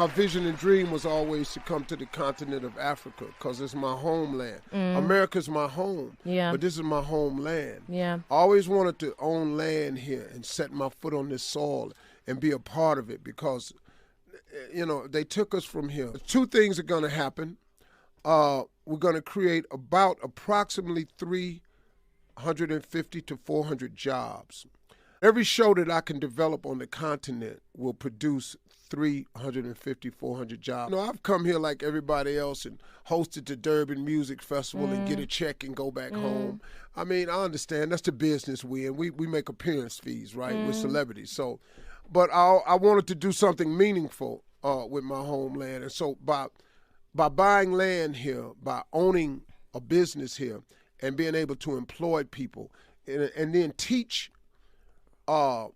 My vision and dream was always to come to the continent of Africa because it's my homeland. America's my home, but this is my homeland. I always wanted to own land here and set my foot on this soil and be a part of it because, you know, they took us from here. Two things are going to happen. We're going to create approximately 350 to 400 jobs. Every show that I can develop on the continent will produce 350, 400 jobs. You know, I've come here like everybody else and hosted the Durban Music Festival and get a check and go back home. I mean, I understand that's the business we in. We make appearance fees, right, with celebrities. So, but I wanted to do something meaningful with my homeland. And so by buying land here, by owning a business here and being able to employ people and then teach our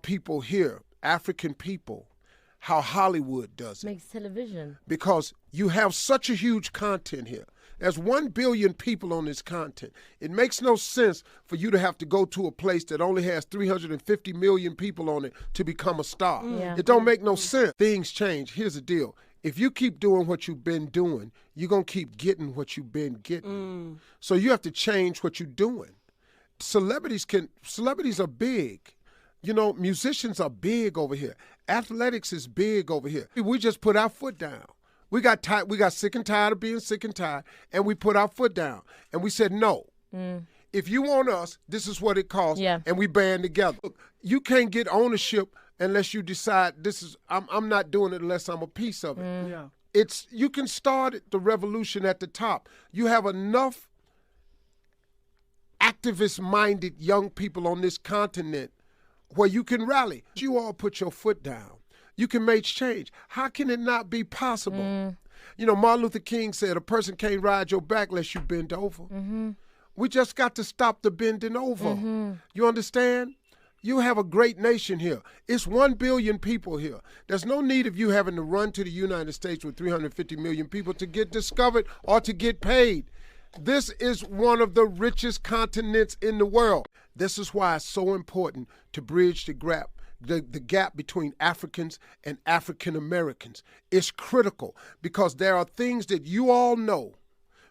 people here, African people, how Hollywood does it. Makes television. Because you have such a huge content here. There's 1 billion people on this content. It makes no sense for you to have to go to a place that only has 350 million people on it to become a star. It don't make no sense. Things change. Here's the deal. If you keep doing what you've been doing, you're going to keep getting what you've been getting. So you have to change what you're doing. Celebrities are big. You know, musicians are big over here. Athletics is big over here. We just put our foot down. We got sick and tired of being sick and tired, and we put our foot down. And we said, no. If you want us, this is what it costs, and we band together. Look, you can't get ownership unless you decide I'm not doing it unless I'm a piece of it. You can start the revolution at the top. You have enough activist-minded young people on this continent where you can rally. You all put your foot down. You can make change. How can it not be possible? You know, Martin Luther King said a person can't ride your back unless you bend over. We just got to stop the bending over. You understand? You have a great nation here. It's 1 billion people here. There's no need of you having to run to the United States with 350 million people to get discovered or to get paid. This is one of the richest continents in the world. This is why it's so important to bridge the gap between Africans and African Americans. It's critical because there are things that you all know.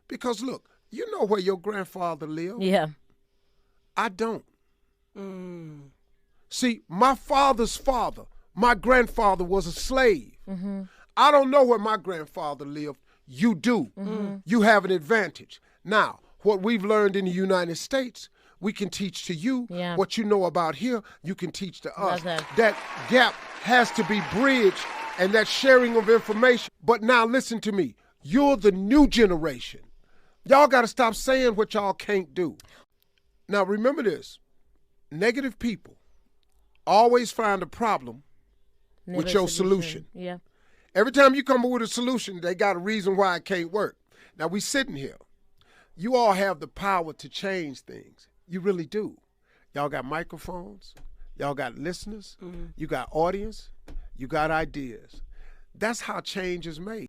Because look, you know where your grandfather lived. I don't. See, my father's father, my grandfather was a slave. I don't know where my grandfather lived. You do. You have an advantage. Now, what we've learned in the United States, we can teach to you. What you know about here, you can teach to us. That gap has to be bridged and that sharing of information. But now listen to me. You're the new generation. Y'all got to stop saying what y'all can't do. Now, remember this. Negative people always find a problem with your solution. Every time you come up with a solution, they got a reason why it can't work. Now, we sitting here. You all have the power to change things. You really do. Y'all got microphones. Y'all got listeners. You got audience. You got ideas. That's how change is made.